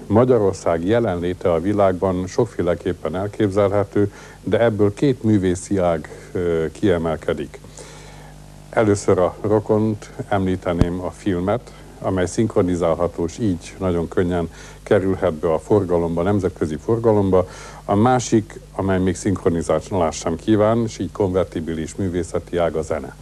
Magyarország jelenléte a világban sokféleképpen elképzelhető, de ebből két művészi ág kiemelkedik. Először a rokont említeném, a filmet, amely szinkronizálható, és így nagyon könnyen kerülhet be a forgalomba, nemzetközi forgalomba. A másik, amely még szinkronizálás sem kíván, és így konvertibilis művészeti ág, a zene.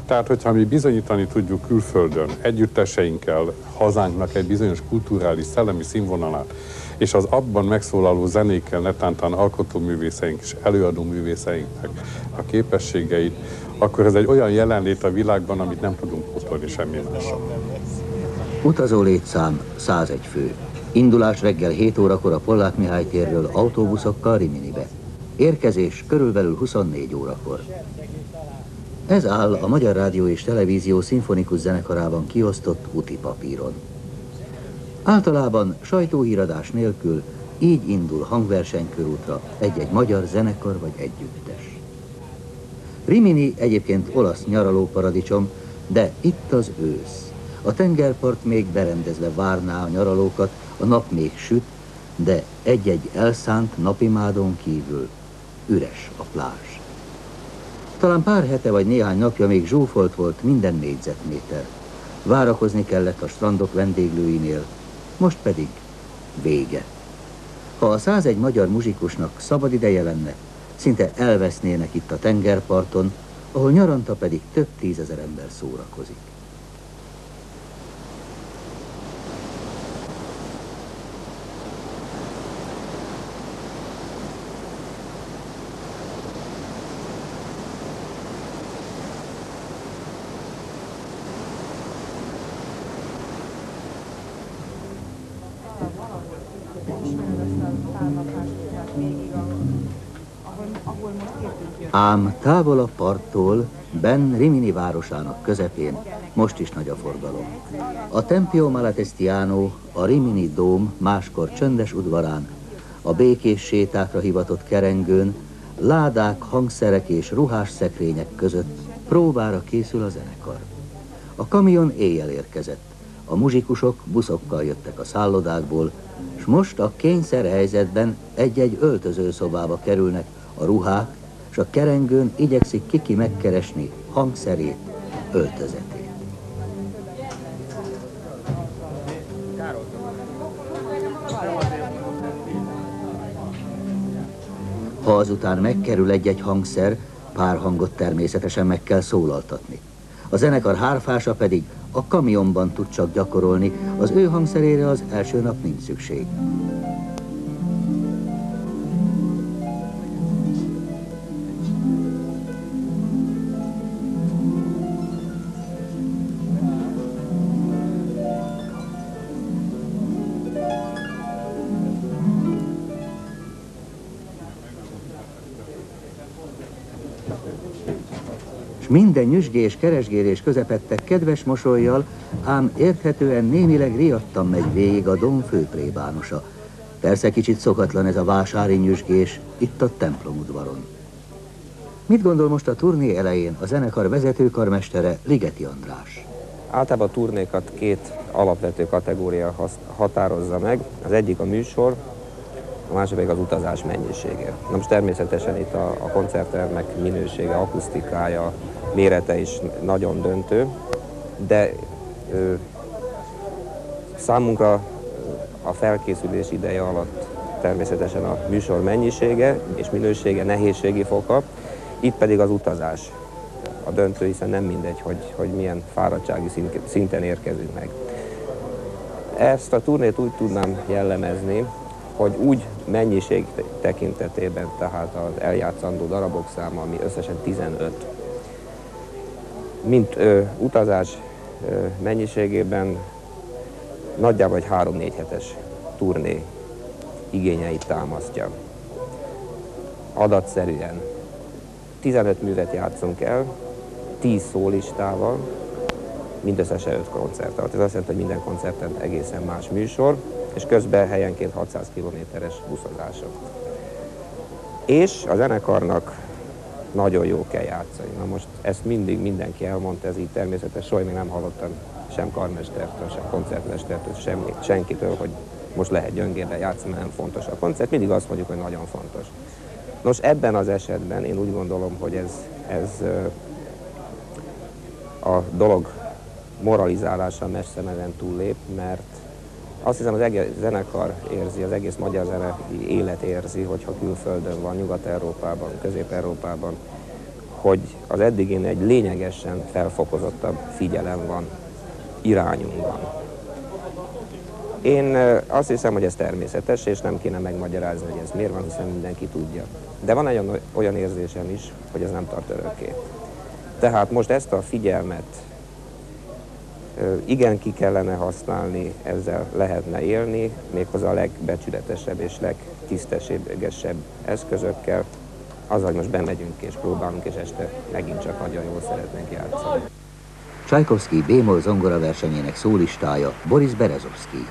Tehát, hogyha mi bizonyítani tudjuk külföldön, együtteseinkkel, hazánknak egy bizonyos kulturális, szellemi színvonalát, és az abban megszólaló zenékkel, netántán alkotóművészeink és előadóművészeinknek a képességeit, akkor ez egy olyan jelenlét a világban, amit nem tudunk pótolni semmi másra. Utazó létszám 101 fő. Indulás reggel 7 órakor a Pollák Mihály térről autóbuszokkal Riminibe. Érkezés körülbelül 24 órakor. Ez áll a Magyar Rádió és Televízió szimfonikus zenekarában kiosztott útipapíron. Általában sajtóhíradás nélkül így indul hangversenykörútra egy-egy magyar zenekar vagy együttes. Rimini egyébként olasz nyaralóparadicsom, de itt az ősz. A tengerpart még berendezve várná a nyaralókat, a nap még süt, de egy-egy elszánt napimádon kívül üres a plázs. Talán pár hete vagy néhány napja még zsúfolt volt minden négyzetméter. Várakozni kellett a strandok vendéglőinél, most pedig vége. Ha a 101 magyar muzsikusnak szabad ideje lenne, szinte elvesznének itt a tengerparton, ahol nyaranta pedig több tízezer ember szórakozik. Ám távol a parttól, benn Rimini városának közepén most is nagy a forgalom. A Tempio Malatestiano, a Rimini dóm máskor csöndes udvarán, a békés sétákra hivatott kerengőn, ládák, hangszerek és ruhás szekrények között próbára készül a zenekar. A kamion éjjel érkezett, a muzsikusok buszokkal jöttek a szállodákból, s most a kényszerhelyzetben egy-egy öltözőszobába kerülnek a ruhák, és a kerengőn igyekszik Kiki megkeresni hangszerét, öltözetét. Ha azután megkerül egy-egy hangszer, pár hangot természetesen meg kell szólaltatni. A zenekar hárfása pedig a kamionban tud csak gyakorolni, az ő hangszerére az első nap nincs szükség. Minden nyüzsgés, keresgélés közepette kedves mosollyal, ám érthetően némileg riadtan megy végig a dóm főplébánosa. Persze kicsit szokatlan ez a vásári nyüzsgés itt a templomudvaron. Mit gondol most a turné elején a zenekar vezetőkarmestere, Ligeti András? Általában a turnékat két alapvető kategória határozza meg. Az egyik a műsor, a másik pedig az utazás mennyisége. Na most természetesen itt a koncerttermek minősége, akusztikája, mérete is nagyon döntő, de számunkra a felkészülés ideje alatt természetesen a műsor mennyisége és minősége, nehézségi foka, itt pedig az utazás a döntő, hiszen nem mindegy, hogy milyen fáradtsági szinten érkezünk meg. Ezt a turnét úgy tudnám jellemezni, hogy úgy mennyiség tekintetében, tehát az eljátszandó darabok száma, ami összesen 15, mint utazás mennyiségében nagyjából egy 3-4 hetes turné igényeit támasztja. Adatszerűen 15 művet játszunk el, 10 szólistával, mindösszesen 5 koncerttel. Ez azt jelenti, hogy minden koncerten egészen más műsor, és közben helyenként 600 kilométeres buszozások. És a zenekarnak nagyon jó kell játszani. Na most ezt mindig mindenki elmondta, ez így természetes, soha még nem hallottam sem karmestertől, sem koncertmestertől, senkitől, hogy most lehet gyöngédre játszani, nem fontos a koncert, mindig azt mondjuk, hogy nagyon fontos. Nos, ebben az esetben én úgy gondolom, hogy ez a dolog moralizálása messze mezen túllép, mert azt hiszem, az egész zenekar érzi, az egész magyar zenei élet érzi, hogyha külföldön van, Nyugat-Európában, Közép-Európában, hogy az eddigén egy lényegesen felfokozottabb figyelem van irányunkban. Én azt hiszem, hogy ez természetes, és nem kéne megmagyarázni, hogy ez miért van, hiszen mindenki tudja. De van egy olyan érzésem is, hogy ez nem tart örökké. Tehát most ezt a figyelmet igen ki kellene használni, ezzel lehetne élni, méghozzá a legbecsületesebb és legtisztességesebb eszközökkel, azzal, hogy most bemegyünk és próbálunk, és este megint csak nagyon jól szeretnénk játszani. Csajkovszky B-moll zongora versenyének szólistája Boris Berezovszky.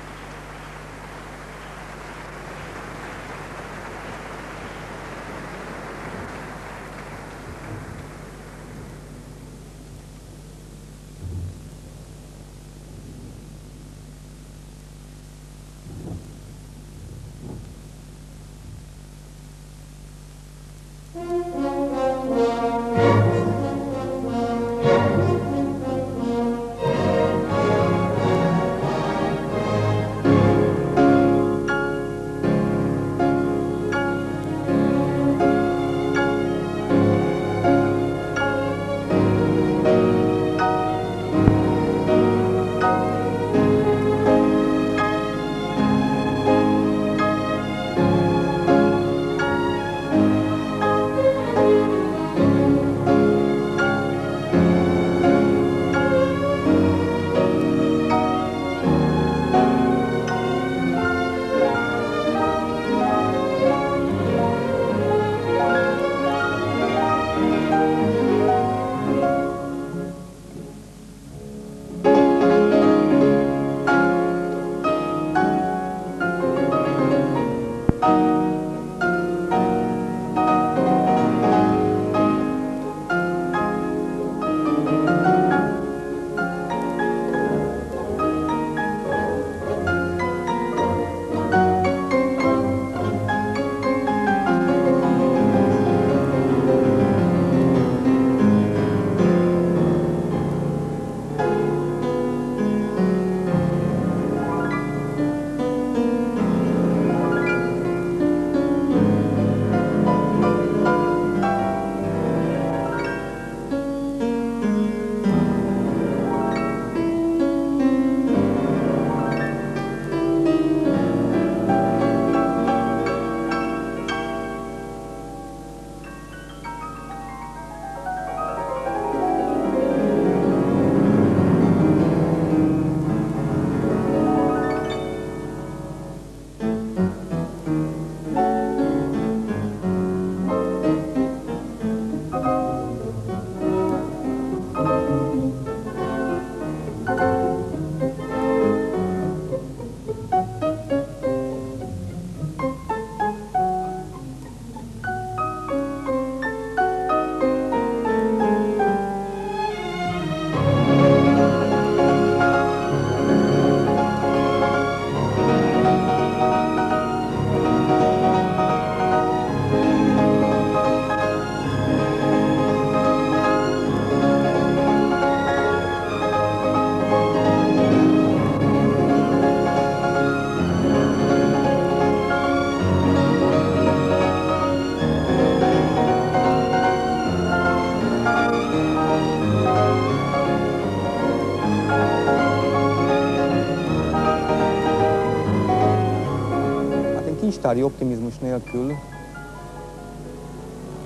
kincstári optimizmus nélkül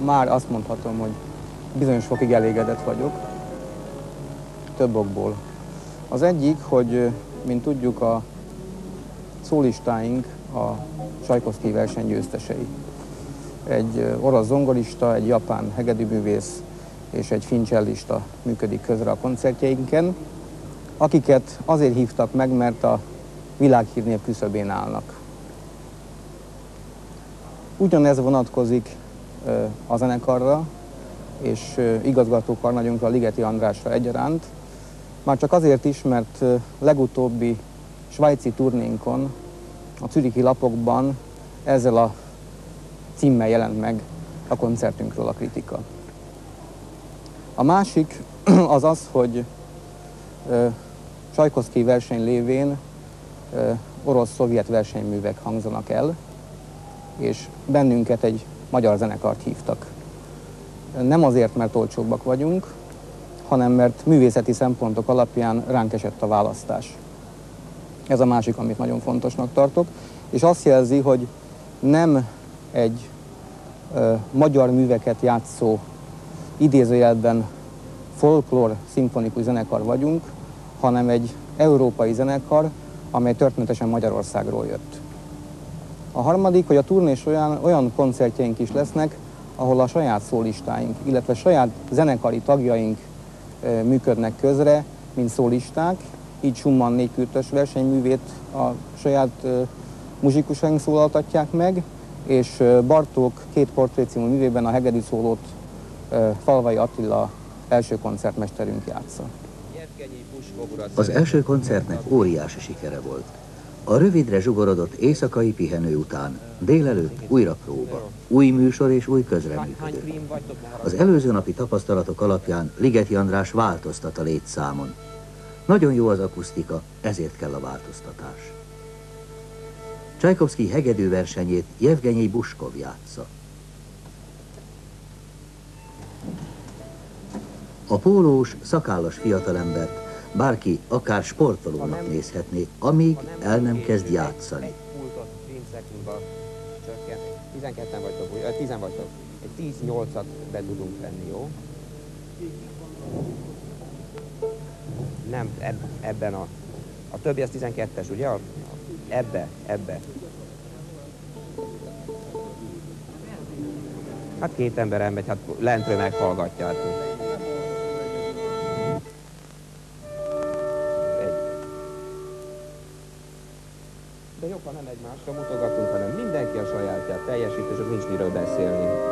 már azt mondhatom, hogy bizonyos fokig elégedett vagyok, több okból. Az egyik, hogy mint tudjuk, a szólistáink a Csajkovszky verseny győztesei. Egy orosz zongorista, egy japán hegedűművész és egy finn csellista működik közre a koncertjeinken, akiket azért hívtak meg, mert a világhírnév küszöbén állnak. Ugyanez vonatkozik a zenekarra és igazgatókarnagyunkra, Ligeti Andrásra egyaránt, már csak azért is, mert legutóbbi svájci turnénkon a zürichi lapokban ezzel a címmel jelent meg a koncertünkről a kritika. A másik az az, hogy Csajkovszkij verseny lévén orosz-szovjet versenyművek hangzanak el, és bennünket egy magyar zenekart hívtak. Nem azért, mert olcsóbbak vagyunk, hanem mert művészeti szempontok alapján ránk esett a választás. Ez a másik, amit nagyon fontosnak tartok, és azt jelzi, hogy nem egy magyar műveket játszó, idézőjelben folklór szimfonikus zenekar vagyunk, hanem egy európai zenekar, amely történetesen Magyarországról jött. A harmadik, hogy a turnés olyan koncertjeink is lesznek, ahol a saját szólistáink, illetve saját zenekari tagjaink működnek közre, mint szólisták. Így Schumann 4 kürtös versenyművét a saját muzsikusaink szólaltatják meg, és Bartók 2 portré című művében a hegedű szólót Falvai Attila első koncertmesterünk játsza. Az első koncertnek óriási sikere volt. A rövidre zsugorodott éjszakai pihenő után délelőtt újra próba, új műsor és új közreműködő. Az előző napi tapasztalatok alapján Ligeti András változtat a létszámon. Nagyon jó az akusztika, ezért kell a változtatás. Csajkovszkij hegedű versenyét Jevgenyij Buskov játsza. A pólós, szakállas fiatalembert bárki akár sportolónak nézhetné, amíg el nem kezd játszani. 12-en vagytok, 10 vagytok. Egy 10-8-at be tudunk venni, jó? Nem, ebben a többi az 12-es, ugye? Ebbe. Hát 2 ember elmegy, hát lentről meghallgatja. Hát. De jobb, ha nem egymásra mutogatunk, hanem mindenki a sajátját teljesít, és nincs miről beszélni.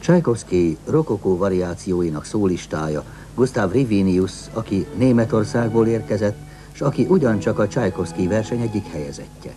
Csajkovszky rokokó variációinak szólistája Gustav Rivinius, aki Németországból érkezett, s aki ugyancsak a Csajkovszky verseny egyik helyezettje.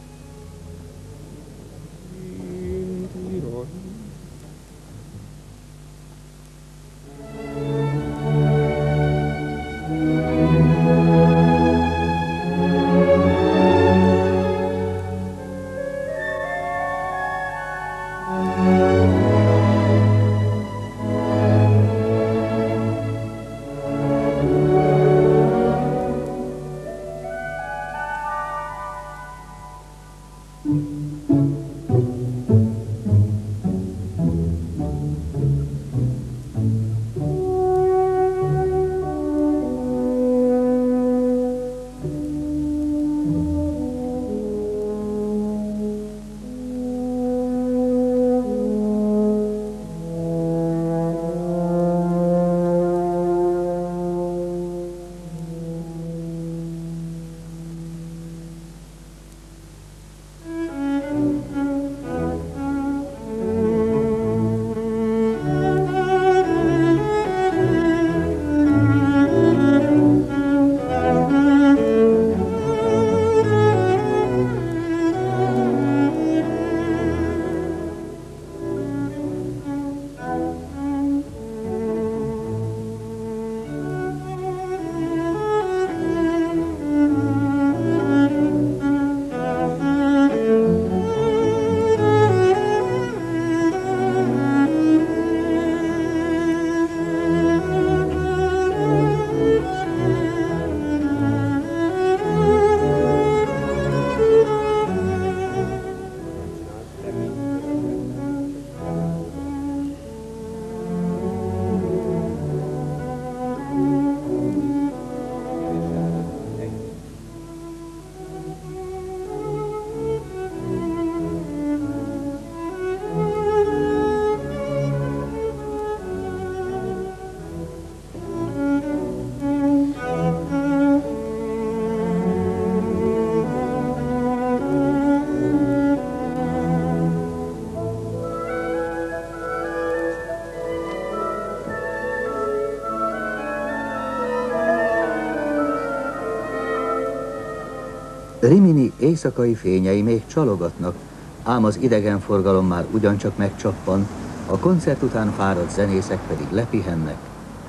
Rimini éjszakai fényei még csalogatnak, ám az idegenforgalom már ugyancsak megcsappan, a koncert után fáradt zenészek pedig lepihennek,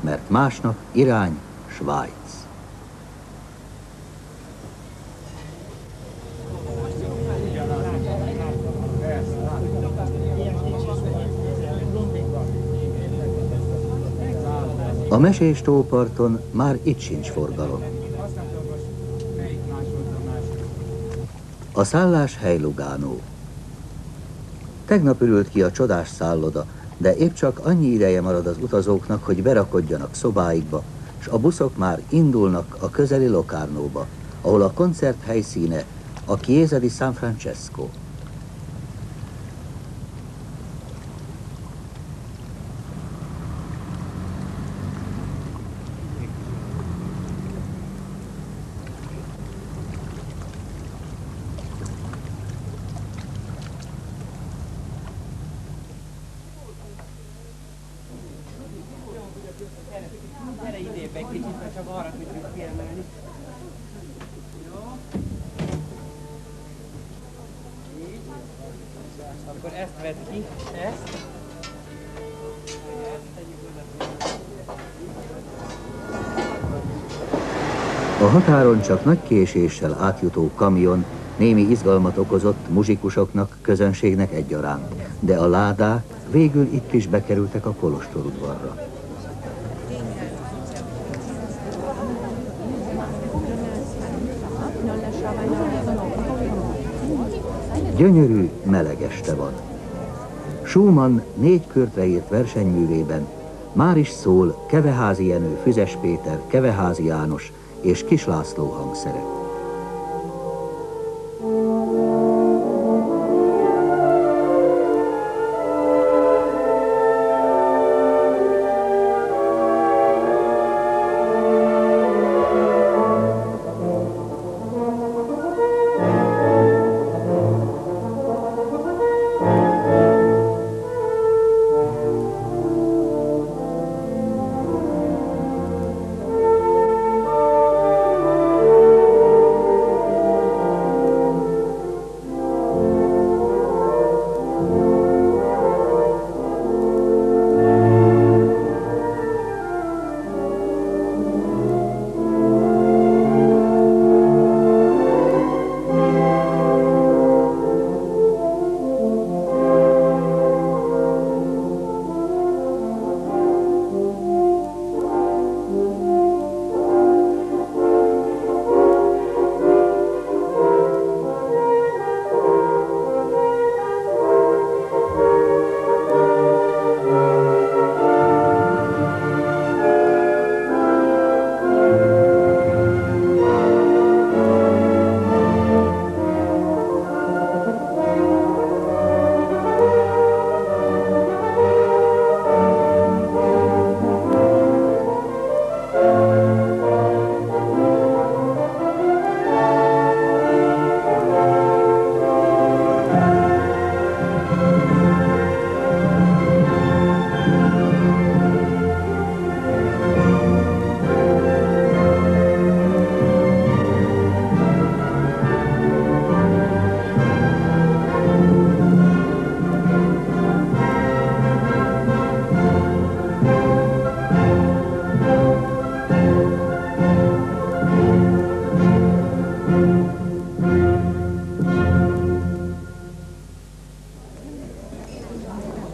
mert másnap irány Svájc. A mesés tóparton már itt sincs forgalom. A szálláshely Lugano. Tegnap ürült ki a csodás szálloda, de épp csak annyi ideje marad az utazóknak, hogy berakodjanak szobáikba, s a buszok már indulnak a közeli Locarnóba, ahol a koncert helyszíne a Chiesa di San Francesco. Gyere idébb egy kicsit, ha csak arra tudjuk kiemelni. Jó? Így. Akkor ezt vedd ki, ezt. A határon csak nagy késéssel átjutó kamion némi izgalmat okozott muzsikusoknak, közönségnek egyaránt, de a ládák végül itt is bekerültek a kolostorudvarra. Gyönyörű, meleg este van. Schumann 4 körtre írt versenyművében már is szól Keveházi Jenő, Füzes Péter, Keveházi János és Kis László hangszere.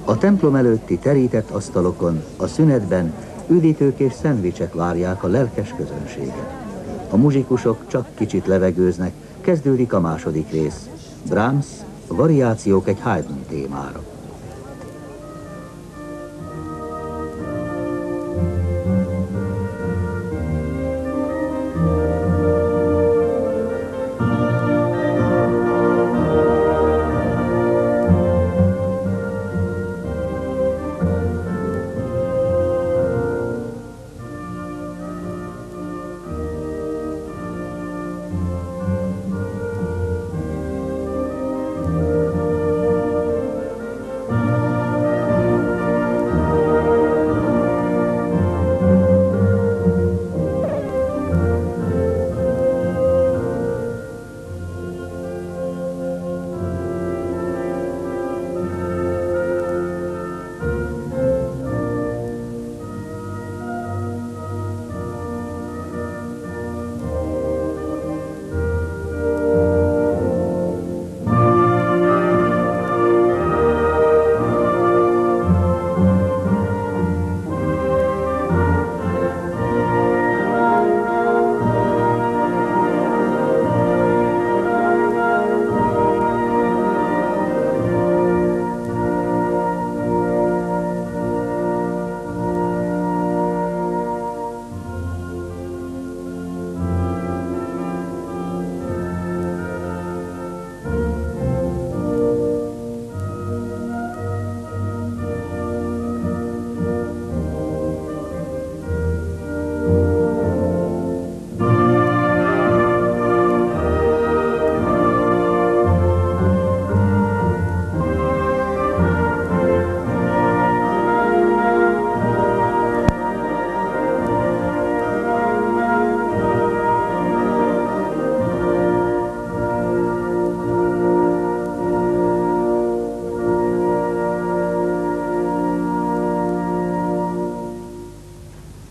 A templom előtti terített asztalokon a szünetben üdítők és szendvicsek várják a lelkes közönséget. A muzsikusok csak kicsit levegőznek, kezdődik a második rész. Brahms, variációk egy Haydn témára.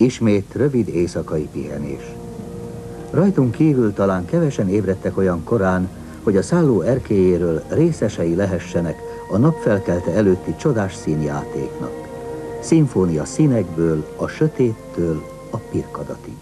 Ismét rövid éjszakai pihenés. Rajtunk kívül talán kevesen ébredtek olyan korán, hogy a szálló erkélyéről részesei lehessenek a napfelkelte előtti csodás színjátéknak. Szimfónia színekből, a sötéttől a pirkadatig.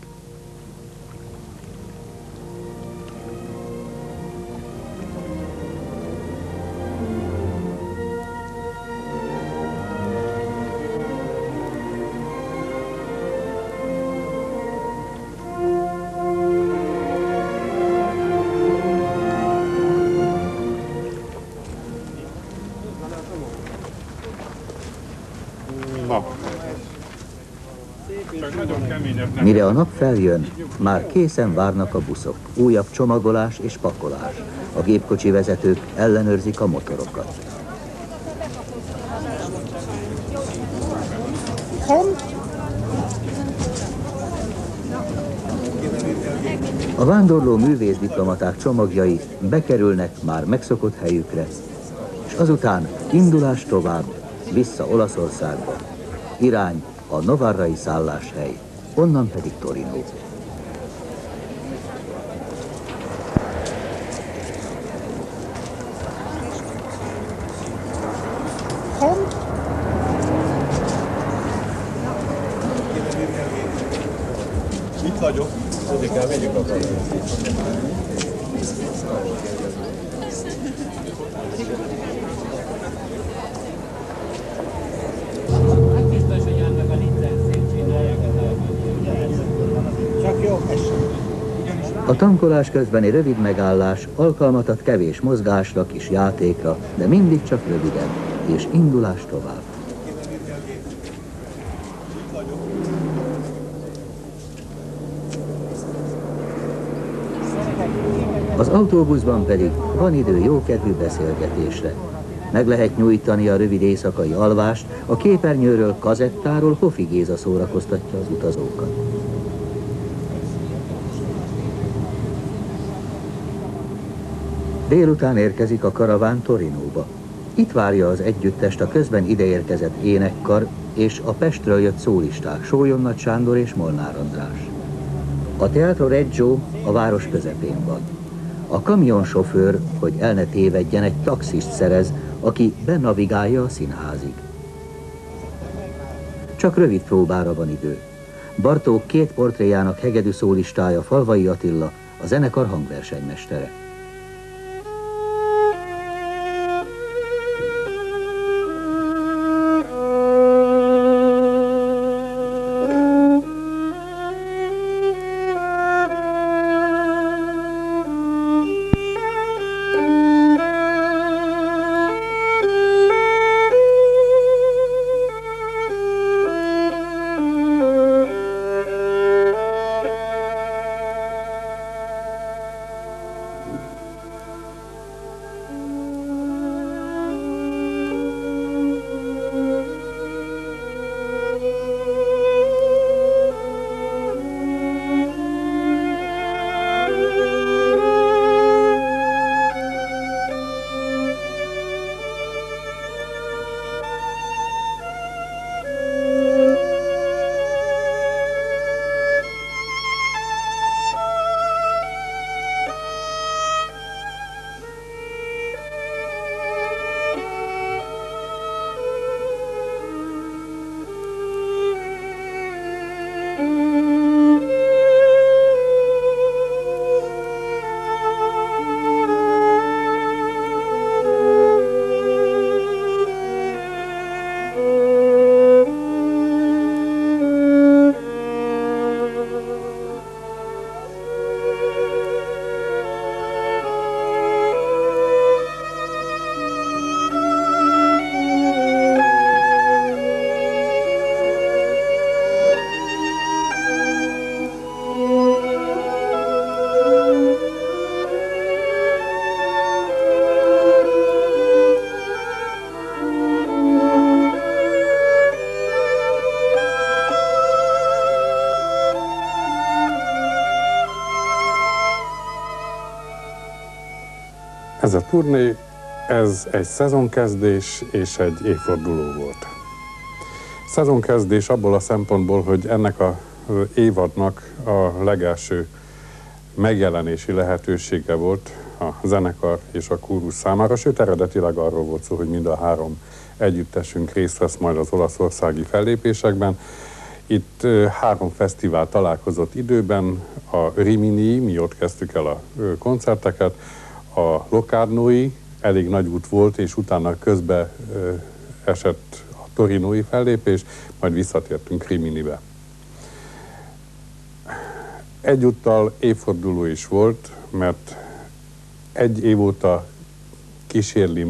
Mire a nap feljön, már készen várnak a buszok. Újabb csomagolás és pakolás. A gépkocsi vezetők ellenőrzik a motorokat. A vándorló művészdiplomaták csomagjai bekerülnek már megszokott helyükre, és azután indulás tovább, vissza Olaszországba. Irány a Novarrai szálláshely, onnan pedig Torino. Itt vagyok. Vegyük a A tankolás közbeni rövid megállás alkalmat ad kevés mozgásra, kis játékra, de mindig csak röviden, és indulás tovább. Az autóbuszban pedig van idő jókedvű beszélgetésre. Meg lehet nyújtani a rövid éjszakai alvást, a képernyőről, kazettáról Hofi Géza szórakoztatja az utazókat. Délután érkezik a karaván Torinóba. Itt várja az együttest a közben ideérkezett énekkar és a Pestről jött szólisták, Sólyom Nagy Sándor és Molnár András. A Teatro Reggio a város közepén van. A kamionsofőr, hogy el ne tévedjen, egy taxist szerez, aki benavigálja a színházig. Csak rövid próbára van idő. Bartók két portréjának hegedű szólistája Falvai Attila, a zenekar hangversenymestere. Ez a turné, ez egy szezonkezdés és egy évforduló volt. Szezonkezdés abból a szempontból, hogy ennek a évadnak a legelső megjelenési lehetősége volt a zenekar és a kórus számára, sőt eredetileg arról volt szó, hogy mind a három együttesünk részt vesz majd az olaszországi fellépésekben. Itt három fesztivál találkozott időben, a Rimini, mi ott kezdtük el a koncerteket, a Locarnói, elég nagy út volt, és utána közbe esett a torinói fellépés, majd visszatértünk Riminibe. Egyúttal évforduló is volt, mert egy év óta kísérli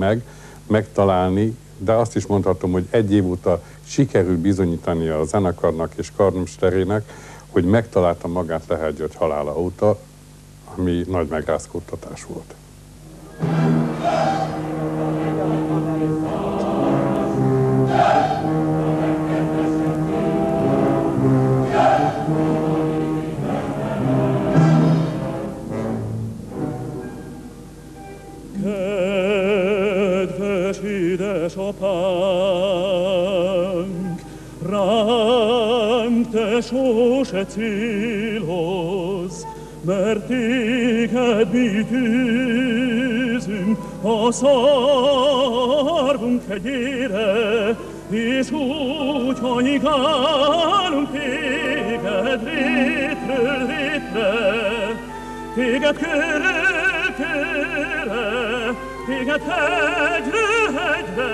megtalálni, de azt is mondhatom, hogy egy év óta sikerül bizonyítani a zenekarnak és karmesterének, hogy megtalálta magát Lehel György halála óta, ami nagy megrázkódtatás volt. Kedves édesapánk, ránk te sose célozz, mert téged mi tűzünk a szarvunk hegyére, és úgy hajgálunk téged rétről rétre, téged körről körre, téged hegyről hegyre,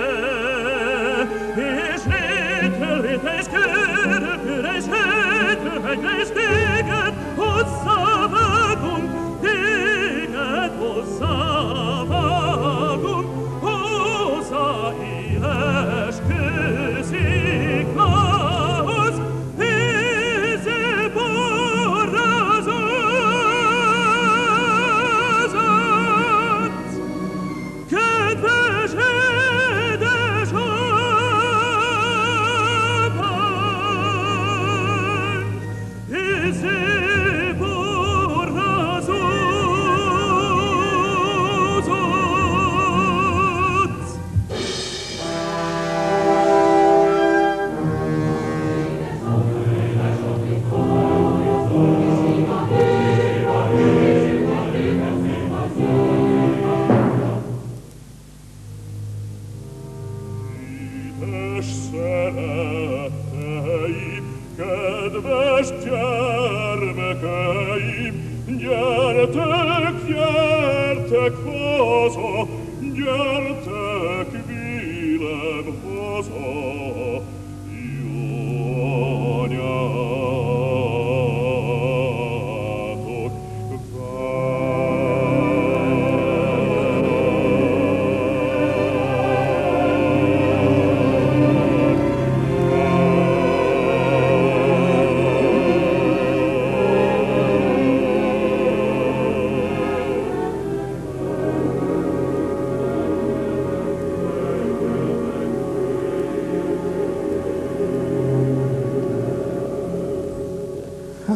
és rétről rétre, és körről körre, és hegyről hegyre, és téged hozzávágunk, téged hozzávágunk, hozzá éles kősziklához, vízzel borrázott. Kedves édesapánk, vízzel borrázott. Édes szeretteim, kedves gyermekeim, gyertek, gyertek haza, gyertek vélem haza, jó anyátok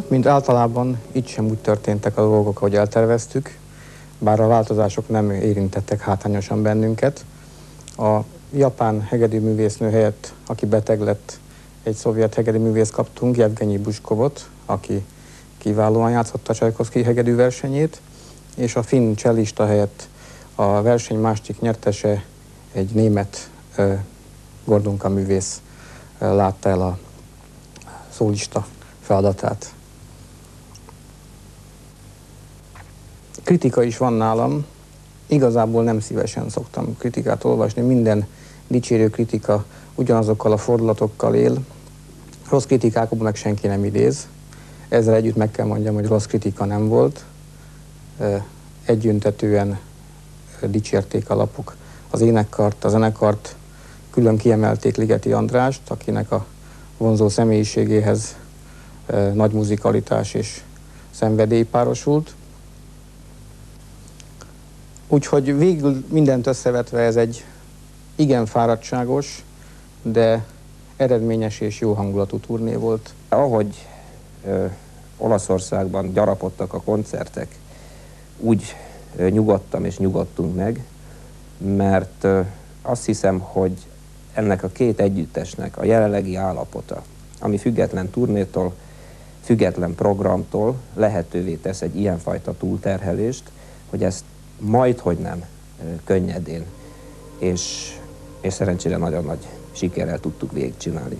Mint általában, itt sem úgy történtek a dolgok, ahogy elterveztük, bár a változások nem érintettek hátrányosan bennünket. A japán hegedűművésznő helyett, aki beteg lett, egy szovjet hegedűművészt kaptunk, Jevgenyi Buskovot, aki kiválóan játszotta Csajkovszky hegedű versenyét, és a finn csellista helyett a verseny másik nyertese, egy német Gordonka művész látta el a szólista feladatát. Kritika is van nálam, igazából nem szívesen szoktam kritikát olvasni, minden dicsérő kritika ugyanazokkal a fordulatokkal él, rossz kritikákból meg senki nem idéz. Ezzel együtt meg kell mondjam, hogy rossz kritika nem volt. Egyöntetően dicsérték a lapok az énekkart, a zenekart, külön kiemelték Ligeti Andrást, akinek a vonzó személyiségéhez nagy muzikalitás és szenvedély párosult. Úgyhogy végül mindent összevetve ez egy igen fáradtságos, de eredményes és jó hangulatú turné volt. Ahogy Olaszországban gyarapodtak a koncertek, úgy nyugodtam és nyugodtunk meg, mert azt hiszem, hogy ennek a két együttesnek a jelenlegi állapota, ami független turnétól, független programtól lehetővé tesz egy ilyenfajta túlterhelést, hogy ezt majdhogy nem könnyedén, és szerencsére nagyon nagy sikerrel tudtuk végigcsinálni.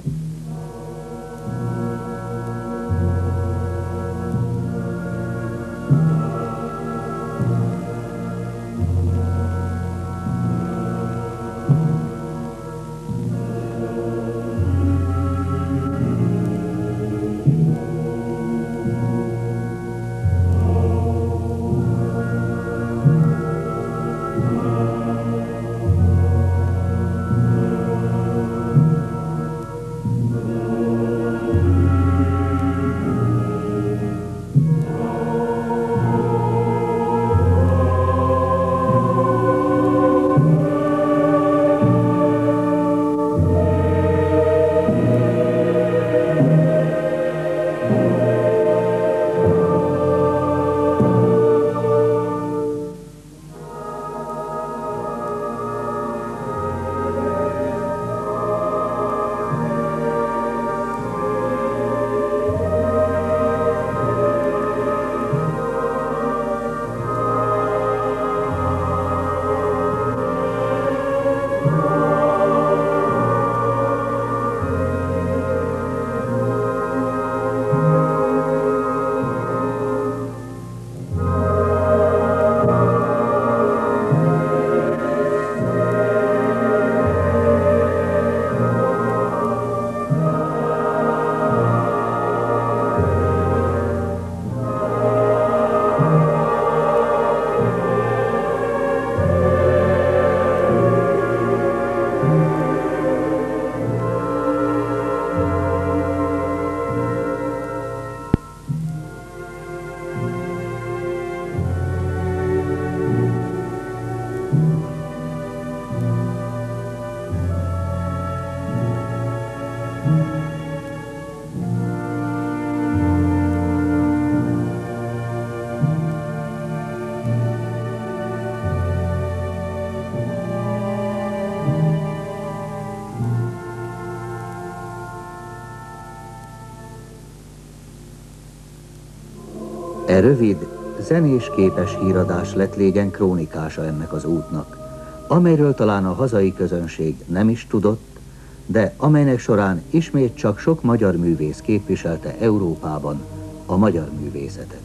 E rövid, zenés képes híradás lett légyen krónikása ennek az útnak, amelyről talán a hazai közönség nem is tudott, de amelynek során ismét csak sok magyar művész képviselte Európában a magyar művészetet.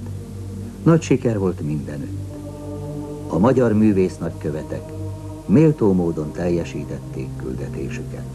Nagy siker volt mindenütt. A magyar művész nagykövetek méltó módon teljesítették küldetésüket.